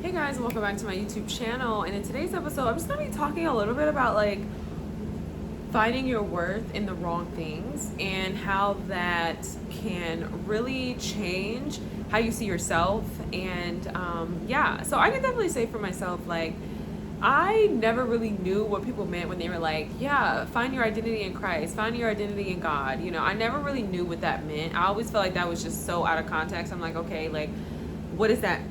Hey guys, welcome back to my YouTube channel. And in today's episode, I'm just gonna be talking a little bit about like finding your worth in the wrong things and how that can really change how you see yourself. And so I can definitely say for myself, like, I never really knew what people meant when they were like, yeah, find your identity in Christ, find your identity in God. You know, I never really knew what that meant. I always felt like that was just so out of context. I'm like, okay, like, what does that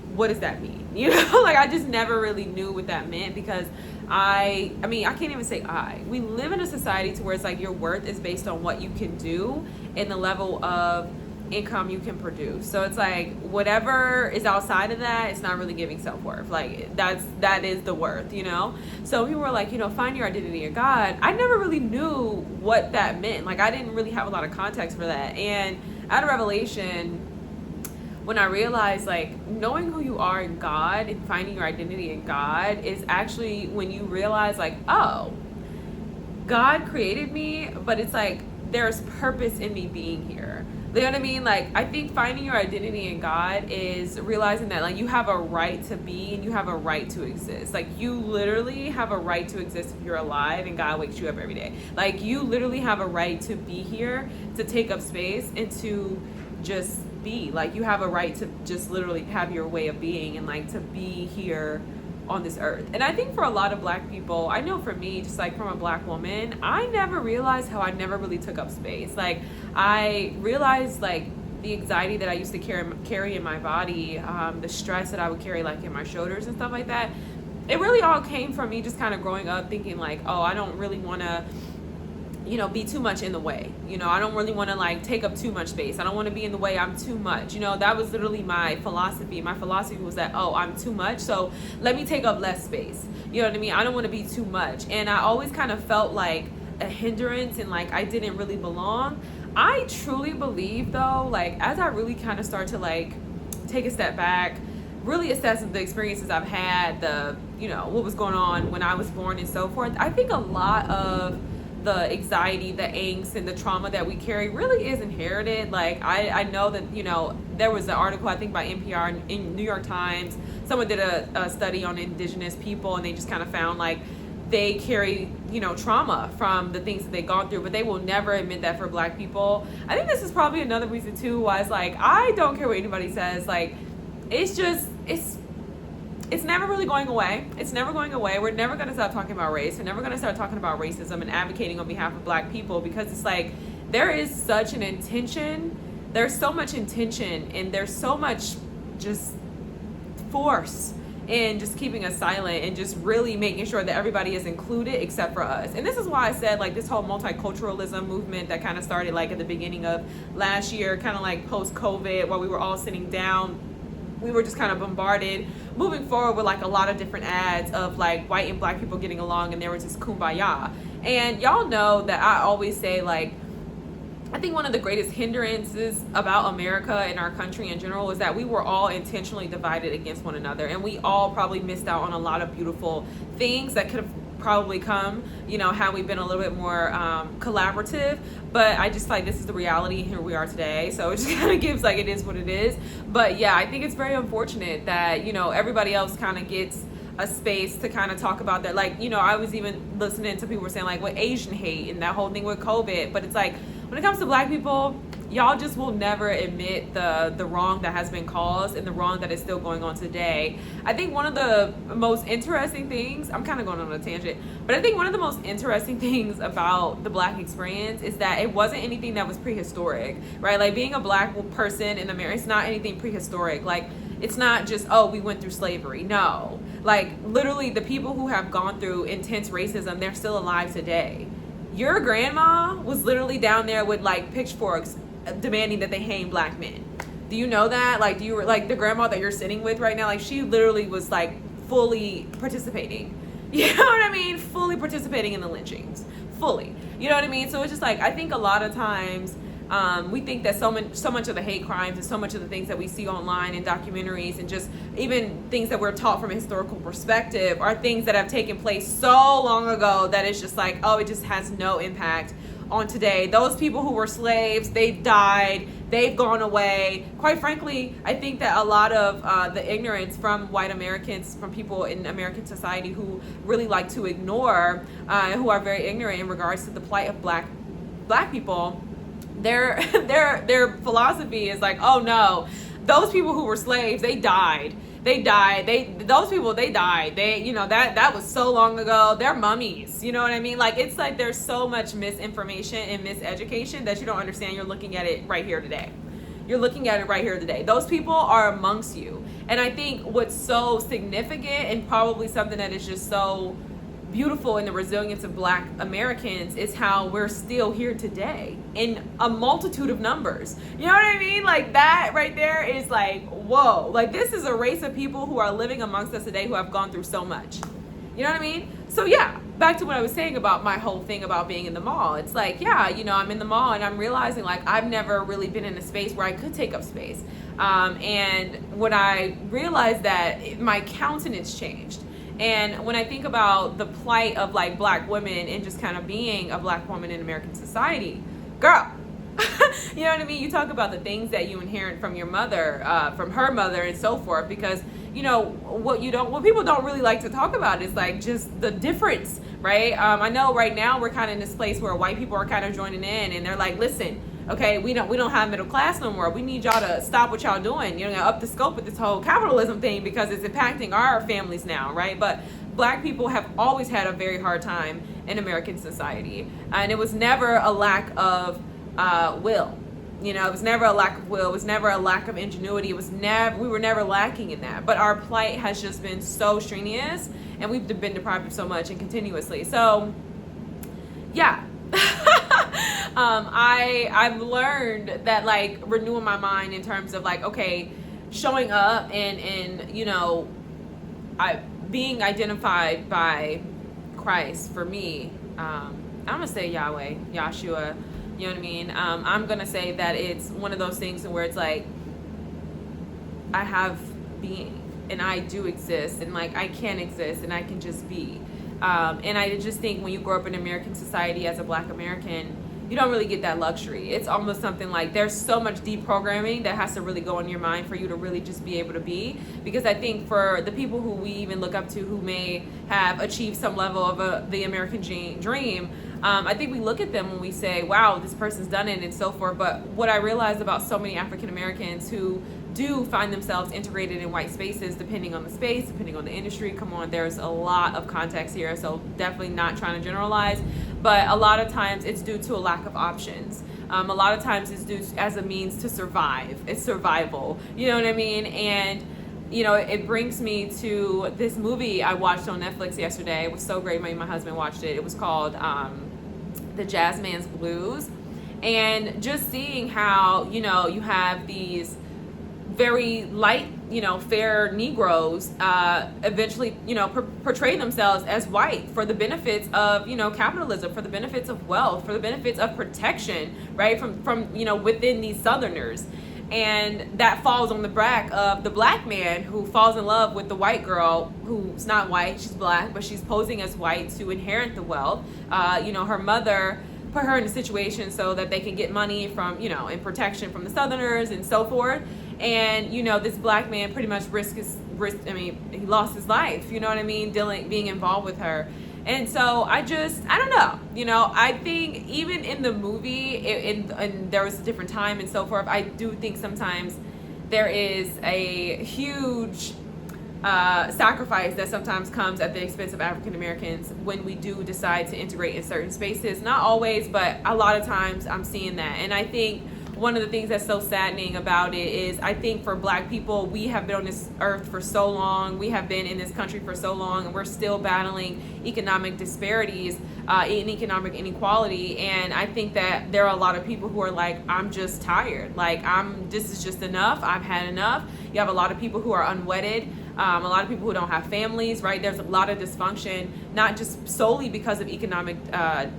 mean? You know, like I just never really knew what that meant because I mean, I can't even say we live in a society to where it's like your worth is based on what you can do and the level of income you can produce. So it's like whatever is outside of that, it's not really giving self-worth. Like that is the worth, you know? So people were like, you know, find your identity in God. I never really knew what that meant. Like I didn't really have a lot of context for that. And out of revelation, when I realized like knowing who you are in God and finding your identity in God is actually when you realize like, oh, God created me, but it's like there's purpose in me being here. You know what I mean? Like I think finding your identity in God is realizing that like you have a right to be and you have a right to exist. Like you literally have a right to exist if you're alive and God wakes you up every day. Like you literally have a right to be here, to take up space and to just be. Like you have a right to just literally have your way of being and like to be here on this earth. And I think for a lot of Black people, I know for me, just like from a Black woman, I never realized how I never really took up space. Like I realized like the anxiety that I used to carry in my body, the stress that I would carry like in my shoulders and stuff like that. It really all came from me just kind of growing up thinking like, oh, I don't really want to, you know, be too much in the way. You know, I don't really want to like take up too much space. I don't want to be in the way. I'm too much. You know, that was literally my philosophy. My philosophy was that, oh, I'm too much, so let me take up less space. You know what I mean? I don't want to be too much. And I always kind of felt like a hindrance and like I didn't really belong. I truly believe though, like as I really kind of start to like take a step back, really assess the experiences I've had, the, you know, what was going on when I was born and so forth. I think a lot of the anxiety, the angst, and the trauma that we carry really is inherited. Like I know that, you know, there was an article I think by NPR in New York Times. Someone did a study on indigenous people and they just kind of found like they carry, you know, trauma from the things that they've gone through, but they will never admit that for Black people. I think this is probably another reason too why it's like I don't care what anybody says. Like it's never really going away. It's never going away. We're never going to stop talking about race. We're never going to start talking about racism and advocating on behalf of Black people because it's like there is such an intention. There's so much intention and there's so much just force in just keeping us silent and just really making sure that everybody is included except for us. And this is why I said like this whole multiculturalism movement that kind of started like at the beginning of last year, kind of like post-COVID, while we were all sitting down, we were just kind of bombarded moving forward with like a lot of different ads of like white and Black people getting along and there was this kumbaya. And y'all know that I always say like I think one of the greatest hindrances about America and our country in general is that we were all intentionally divided against one another and we all probably missed out on a lot of beautiful things that could have probably come, you know, had we been a little bit more collaborative. But I just like this is the reality. Here we are today, so it just kind of gives like it is what it is. But yeah, I think it's very unfortunate that, you know, everybody else kind of gets a space to kind of talk about that. Like, you know, I was even listening to people were saying like what Asian hate and that whole thing with COVID, but it's like when it comes to Black people, y'all just will never admit the wrong that has been caused and the wrong that is still going on today. I think one of the most interesting things, I'm kind of going on a tangent, but I think one of the most interesting things about the Black experience is that it wasn't anything that was prehistoric, right? Like being a Black person in America, it's not anything prehistoric. Like it's not just, oh, we went through slavery. No, like literally the people who have gone through intense racism, they're still alive today. Your grandma was literally down there with like pitchforks demanding that they hang Black men. Do you know that? Like, do you like the grandma that you're sitting with right now? Like, she literally was like fully participating. You know what I mean? Fully participating in the lynchings. Fully. You know what I mean? So it's just like I think a lot of times we think that so much of the hate crimes and so much of the things that we see online in documentaries and just even things that we're taught from a historical perspective are things that have taken place so long ago that it's just like, oh, it just has no impact on today. Those people who were slaves, they died, they've gone away. Quite frankly, I think that a lot of the ignorance from white Americans, from people in American society who really like to ignore, who are very ignorant in regards to the plight of black people, their philosophy is like, oh no, those people who were slaves, they died. Those people, they died. That was so long ago. They're mummies. You know what I mean? Like, it's like there's so much misinformation and miseducation that you don't understand. You're looking at it right here today. Those people are amongst you. And I think what's so significant, and probably something that is just so beautiful in the resilience of black Americans, is how we're still here today in a multitude of numbers. You know what I mean? Like, that right there is like, whoa, like, this is a race of people who are living amongst us today who have gone through so much. You know what I mean? So yeah, back to what I was saying about my whole thing about being in the mall. It's like, yeah, I'm in the mall and I'm realizing, like, I've never really been in a space where I could take up space. And when I realized that, my countenance changed. And when I think about the plight of, like, black women and just kind of being a black woman in American society, girl, you know what I mean? You talk about the things that you inherit from your mother, from her mother, and so forth, because, what people don't really like to talk about is, like, just the difference, right? I know right now we're kind of in this place where white people are kind of joining in, and they're like, listen, okay, we don't have middle class no more. We need y'all to stop what y'all doing. Up the scope with this whole capitalism thing, because it's impacting our families now, right? But black people have always had a very hard time in American society, and it was never a lack of will. It was never a lack of will. It was never a lack of ingenuity. We were never lacking in that. But our plight has just been so strenuous, and we've been deprived of so much, and continuously. So, yeah. I've learned that, like, renewing my mind in terms of, like, okay, showing up and being identified by Christ for me. I'm gonna say Yahweh, Yahshua. You know what I mean? I'm gonna say that it's one of those things where it's like, I have being, and I do exist, and, like, I can exist, and I can just be. And I just think when you grow up in American society as a black American, you don't really get that luxury. It's almost something like there's so much deprogramming that has to really go in your mind for you to really just be able to be. Because I think for the people who we even look up to, who may have achieved some level of the American dream, I think we look at them when we say, wow, this person's done it, and so forth. But what I realized about so many African Americans who do find themselves integrated in white spaces, depending on the space, depending on the industry. Come on, there's a lot of context here, so definitely not trying to generalize, but a lot of times it's due to a lack of options. A lot of times it's due as a means to survive. It's survival, you know what I mean? And it brings me to this movie I watched on Netflix yesterday. It was so great. My husband watched it. It was called The Jazzman's Blues. And just seeing how, you have these very light, fair Negroes eventually, portray themselves as white for the benefits of, capitalism, for the benefits of wealth, for the benefits of protection, right, from within these Southerners. And that falls on the back of the black man who falls in love with the white girl who's not white, she's black, but she's posing as white to inherit the wealth. Her mother put her in a situation so that they can get money from, and protection from the Southerners and so forth. And, this black man pretty much he lost his life, you know what I mean, being involved with her. And so I don't know, I think even in the movie, and there was a different time and so forth, I do think sometimes there is a huge sacrifice that sometimes comes at the expense of African Americans when we do decide to integrate in certain spaces. Not always, but a lot of times I'm seeing that. And I think one of the things that's so saddening about it is, I think for black people, we have been on this earth for so long, we have been in this country for so long, and we're still battling economic disparities, in economic inequality. And I think that there are a lot of people who are like, I'm just tired. Like, this is just enough. I've had enough. You have a lot of people who are unwedded. A lot of people who don't have families, right? There's a lot of dysfunction, not just solely because of economic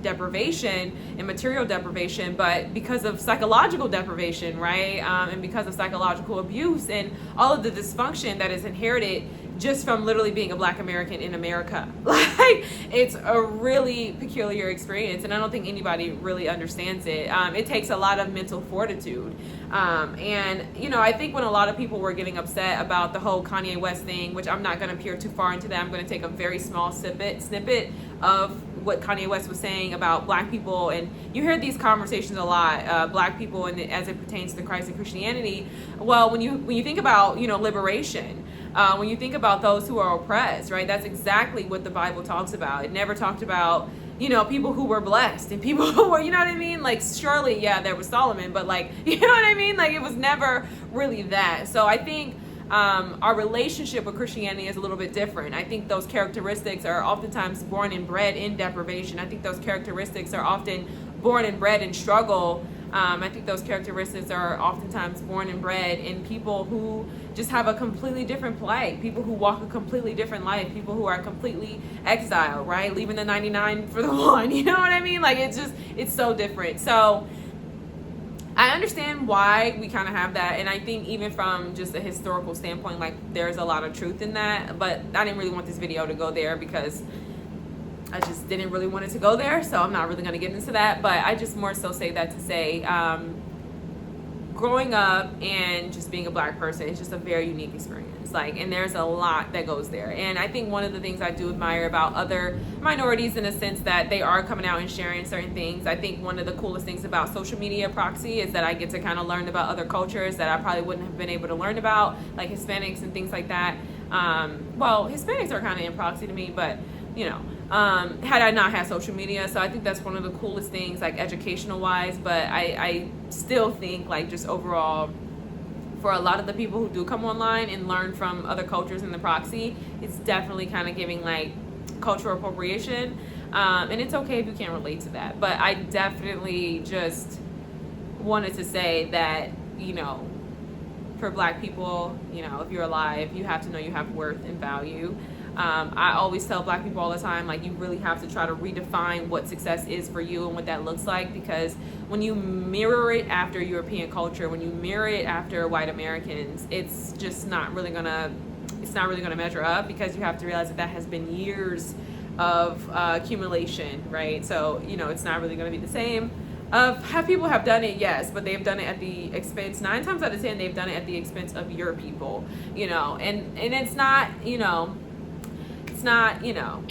deprivation and material deprivation, but because of psychological deprivation, right? And because of psychological abuse and all of the dysfunction that is inherited just from literally being a Black American in America. Like, it's a really peculiar experience, and I don't think anybody really understands it. It takes a lot of mental fortitude. And, you know, I think when a lot of people were getting upset about the whole Kanye West thing, which I'm not going to peer too far into that, I'm going to take a very small snippet of what Kanye West was saying about Black people. And you hear these conversations a lot, Black people, and as it pertains to Christ and Christianity. Well, when you think about, you know, liberation, when you think about those who are oppressed, right, that's exactly what the Bible talks about. It never talked about, you know, people who were blessed and people who were, you know what I mean? Like, surely, yeah, there was Solomon, but like, you know what I mean? Like, it was never really that. So I think our relationship with Christianity is a little bit different. I think those characteristics are oftentimes born and bred in deprivation. I think those characteristics are often born and bred in struggle. I think those characteristics are oftentimes born and bred in people who just have a completely different plight, people who walk a completely different life, people who are completely exiled, right? Leaving the 99 for the one, you know what I mean? Like, it's so different. So I understand why we kind of have that, and I think even from just a historical standpoint, like, there's a lot of truth in that, but I didn't really want this video to go there because I just didn't really want it to go there, so I'm not really going to get into that. But I just more so say that to say growing up and just being a Black person is just a very unique experience, like, and there's a lot that goes there. And I think one of the things I do admire about other minorities, in a sense that they are coming out and sharing certain things. I think one of the coolest things about social media proxy is that I get to kind of learn about other cultures that I probably wouldn't have been able to learn about, like Hispanics and things like that. Well, Hispanics are kind of in proxy to me, but you know, had I not had social media. So I think that's one of the coolest things, like, educational wise. But I still think, like, just overall, for a lot of the people who do come online and learn from other cultures in the proxy, it's definitely kind of giving, like, cultural appropriation. And it's okay if you can't relate to that. But I definitely just wanted to say that, you know, for Black people, you know, if you're alive, you have to know you have worth and value. I always tell Black people all the time, like, you really have to try to redefine what success is for you and what that looks like, because when you mirror it after European culture, when you mirror it after white Americans, it's just not really gonna measure up, because you have to realize that has been years of accumulation, right? So, you know, it's not really gonna be the same. Have people have done it, yes, but they've done it at the expense, 9 times out of 10, they've done it at the expense of your people, you know, and it's not, you know, you know,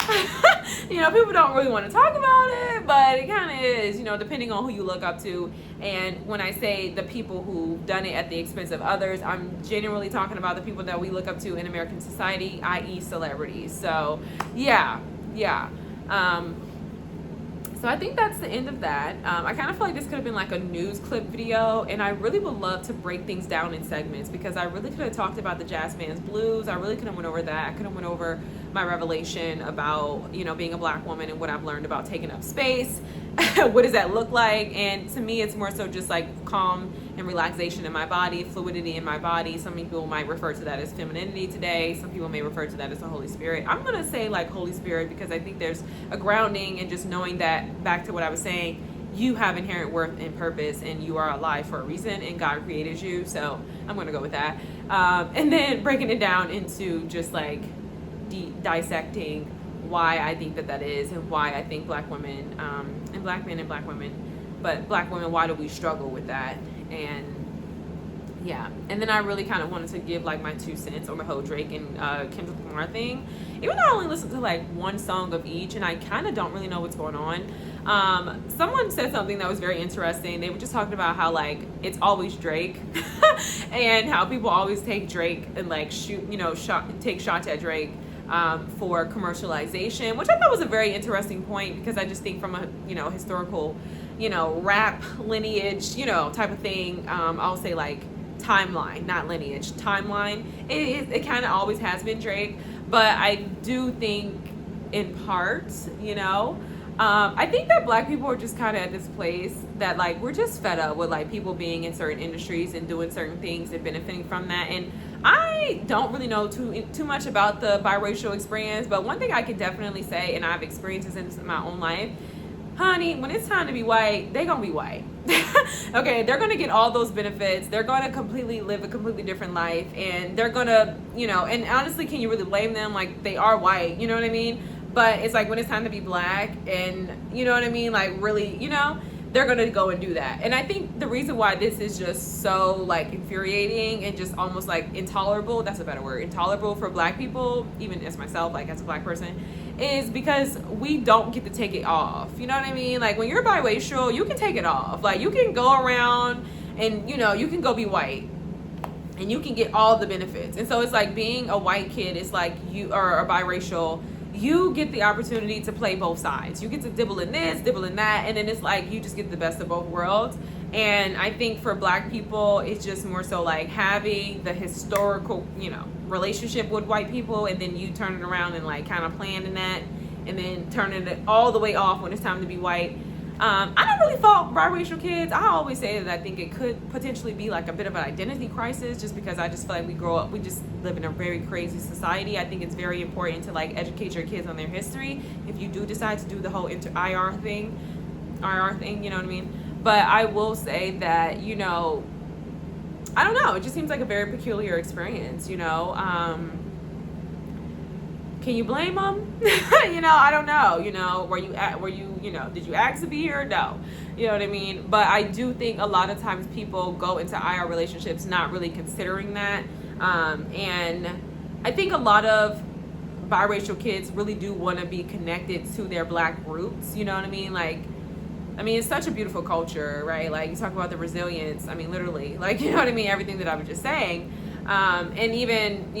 you know, people don't really want to talk about it, but it kind of is, you know, depending on who you look up to. And when I say the people who've done it at the expense of others, I'm generally talking about the people that we look up to in American society, i.e. celebrities. So yeah. So I think that's the end of that. I kind of feel like this could have been like a news clip video, and I really would love to break things down in segments, because I really could have talked about the jazz band's blues. I really could have went over that. I could have went over my revelation about, you know, being a Black woman and what I've learned about taking up space. What does that look like? And to me, it's more so just like calm and relaxation in my body, fluidity in my body. Some people might refer to that as femininity today. Some people may refer to that as the Holy Spirit. I'm going to say like Holy Spirit, because I think there's a grounding in just knowing that, back to what I was saying, you have inherent worth and purpose, and you are alive for a reason, and God created you. So I'm going to go with that. And then breaking it down into just like dissecting why I think that is, and why I think Black women, and Black men and Black women, but Black women, why do we struggle with that? And yeah, and then I really kind of wanted to give like my 2 cents on the whole Drake and Kendrick Lamar thing, even though I only listened to like one song of each, and I kind of don't really know what's going on. Someone said something that was very interesting. They were just talking about how like it's always Drake and how people always take Drake and like take shots at Drake for commercialization, which I thought was a very interesting point, because I just think from a, you know, historical, you know, rap lineage, you know, type of thing, I'll say like timeline, not lineage, timeline, it kind of always has been Drake. But I do think in part, you know, I think that Black people are just kind of at this place that like we're just fed up with like people being in certain industries and doing certain things and benefiting from that. And I don't really know too much about the biracial experience, but one thing I can definitely say, and I've experienced this in my own life, honey, when it's time to be white, they gonna be white. Okay, they're gonna get all those benefits. They're gonna completely live a completely different life, and they're gonna, and honestly, can you really blame them? Like, they are white, you know what I mean? But it's like when it's time to be black, and you know what I mean, like, really, they're gonna go and do that. And I think the reason why this is just so like infuriating and just almost like intolerable, that's a better word, intolerable for black people, even as myself, like as a black person, is because we don't get to take it off. You know what I mean? Like, when you're biracial, you can take it off. Like, you can go around and you can go be white and you can get all the benefits. And so it's like being a white kid, it's like you are a biracial, you get the opportunity to play both sides. You get to dibble in this, dibble in that, and then it's like you just get the best of both worlds. And I think for black people, it's just more so like having the historical, relationship with white people, and then you turn it around and like kind of playing in that, and then turning it all the way off when it's time to be white. I don't really fault biracial kids. I always say that I think it could potentially be like a bit of an identity crisis, just because I just feel like we just live in a very crazy society. I think it's very important to like educate your kids on their history if you do decide to do the whole IR thing, you know what I mean? But I will say that, I don't know, it just seems like a very peculiar experience, Can you blame them? I don't know. Were you, did you ask to be here? No. You know what I mean? But I do think a lot of times people go into IR relationships not really considering that. And I think a lot of biracial kids really do want to be connected to their black roots. You know what I mean? Like, it's such a beautiful culture, right? Like, you talk about the resilience. Literally, like, you know what I mean? Everything that I was just saying. And even,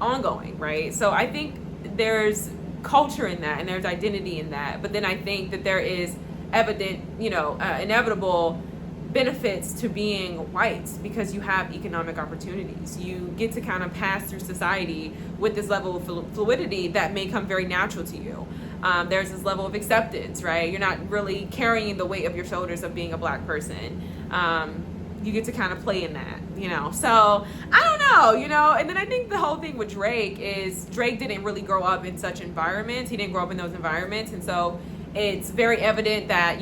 ongoing, right? So I think there's culture in that, and there's identity in that. But then I think that there is evident, inevitable benefits to being white, because you have economic opportunities. You get to kind of pass through society with this level of fluidity that may come very natural to you. There's this level of acceptance, right? You're not really carrying the weight of your shoulders of being a black person. You get to kind of play in that, So I don't know, and then I think the whole thing with Drake is Drake didn't really grow up in such environments. He didn't grow up in those environments. And so it's very evident that,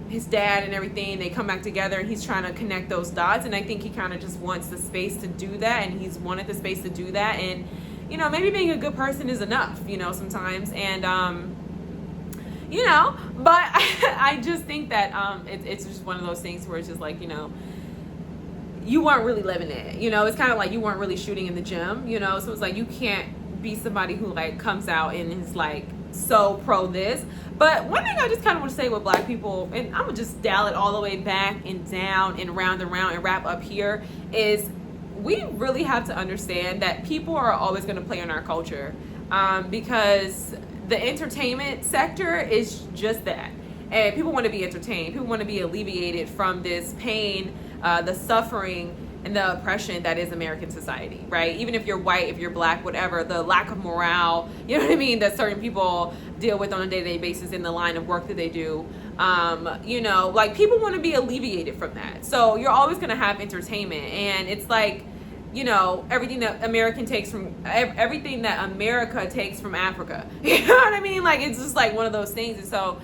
his dad and everything, they come back together and he's trying to connect those dots. And I think he kind of just wants the space to do that. And he's wanted the space to do that. And, maybe being a good person is enough, sometimes. And, but I just think that it's just one of those things where it's just like, you weren't really living it, it's kind of like you weren't really shooting in the gym, so it's like you can't be somebody who like comes out and is like so pro this. But one thing I just kind of want to say with black people, and I'm gonna just dial it all the way back and down and round and wrap up here, is we really have to understand that people are always going to play in our culture, because the entertainment sector is just that. And people want to be entertained. People want to be alleviated from this pain, the suffering, and the oppression that is American society, right? Even if you're white, if you're black, whatever, the lack of morale, you know what I mean, that certain people deal with on a day-to-day basis in the line of work that they do. Like, people want to be alleviated from that. So you're always going to have entertainment. And it's like, everything that everything that America takes from Africa. You know what I mean? Like, it's just like one of those things. And so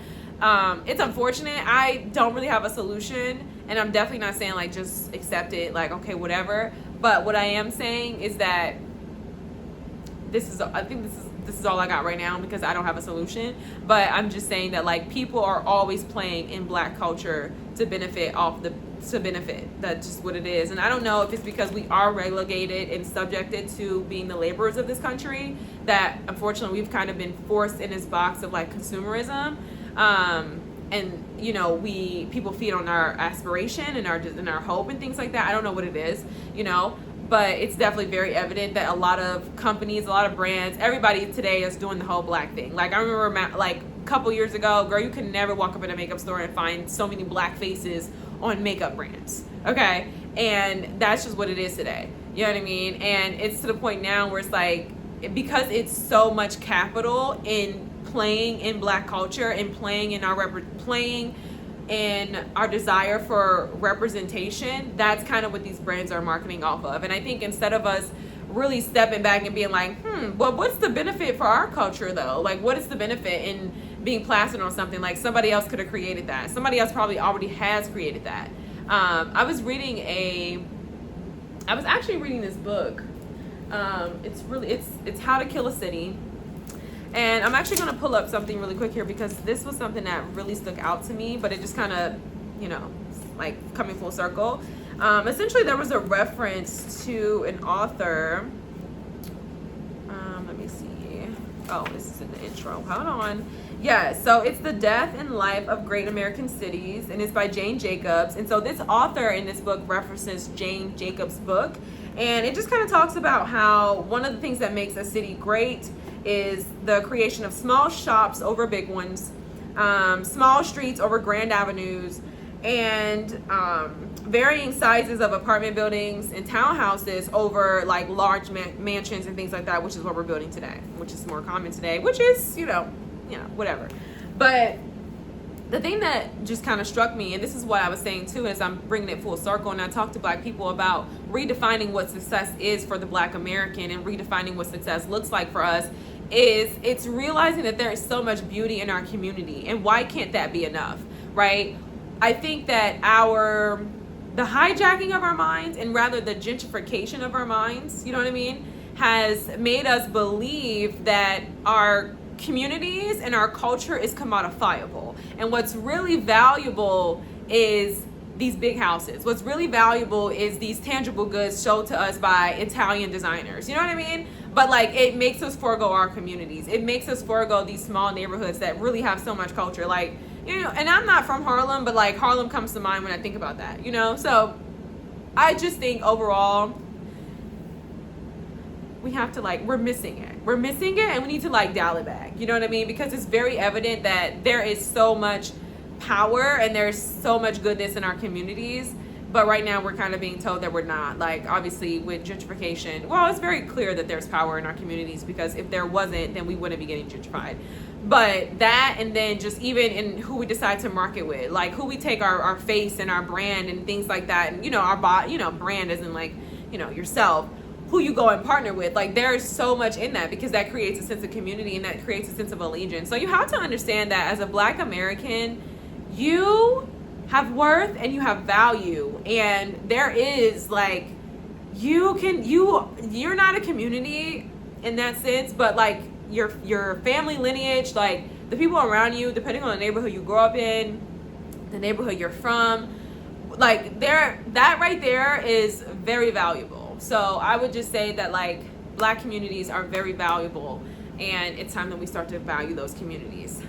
it's unfortunate. I don't really have a solution, and I'm definitely not saying like just accept it, like, okay, whatever. But what I am saying is that this is all I got right now, because I don't have a solution. But I'm just saying that like people are always playing in black culture to benefit. That's just what it is. And I don't know if it's because we are relegated and subjected to being the laborers of this country, that unfortunately we've kind of been forced in this box of like consumerism. And people feed on our aspiration and our hope and things like that. I don't know what it is, but it's definitely very evident that a lot of companies, a lot of brands, everybody today is doing the whole black thing. Like, I remember like a couple years ago, girl, you could never walk up in a makeup store and find so many black faces on makeup brands. Okay. And that's just what it is today. You know what I mean? And it's to the point now where it's like, because it's so much capital in playing in black culture and playing in our desire for representation, that's kind of what these brands are marketing off of. And I think instead of us really stepping back and being like, well, what's the benefit for our culture though? Like, what is the benefit? And being plastered on something. Like somebody else could have created that. Somebody else probably already has created that. I was actually reading this book. It's How to Kill a City. And I'm actually going to pull up something really quick here because this was something that really stuck out to me, but it just kind of, like coming full circle. Essentially, there was a reference to an author. Let me see. Oh, this is in the intro. Hold on. Yeah, so it's The Death and Life of Great American Cities, and it's by Jane Jacobs. And so this author in this book references Jane Jacobs' book, and it just kind of talks about how one of the things that makes a city great is the creation of small shops over big ones, small streets over grand avenues, and varying sizes of apartment buildings and townhouses over like large mansions and things like that, which is what we're building today, which is more common today, which is, whatever. But the thing that just kind of struck me, and this is what I was saying too, as I'm bringing it full circle, and I talk to Black people about redefining what success is for the Black American and redefining what success looks like for us, is it's realizing that there is so much beauty in our community, and why can't that be enough, right? I think that the hijacking of our minds, and rather the gentrification of our minds, you know what I mean, has made us believe that our communities and our culture is commodifiable. And what's really valuable is these big houses. What's really valuable is these tangible goods sold to us by Italian designers. You know what I mean? But like, it makes us forego our communities. It makes us forego these small neighborhoods that really have so much culture. Like, and I'm not from Harlem, but like Harlem comes to mind when I think about that, So I just think overall, we have to we're missing it. We're missing it, and we need to dial it back. You know what I mean? Because it's very evident that there is so much power and there's so much goodness in our communities. But right now we're kind of being told that we're not. Like, obviously with gentrification, well, it's very clear that there's power in our communities, because if there wasn't, then we wouldn't be getting gentrified. But that, and then just even in who we decide to market with, like who we take our face and our brand and things like that. And, our brand isn't yourself, who you go and partner with. Like, there's so much in that, because that creates a sense of community and that creates a sense of allegiance. So you have to understand that as a Black American, you have worth and you have value, and there is you're not a community in that sense, but your family lineage, the people around you, depending on the neighborhood you grow up in, the neighborhood you're from, that right there is very valuable. So I would just say that Black communities are very valuable, and it's time that we start to value those communities.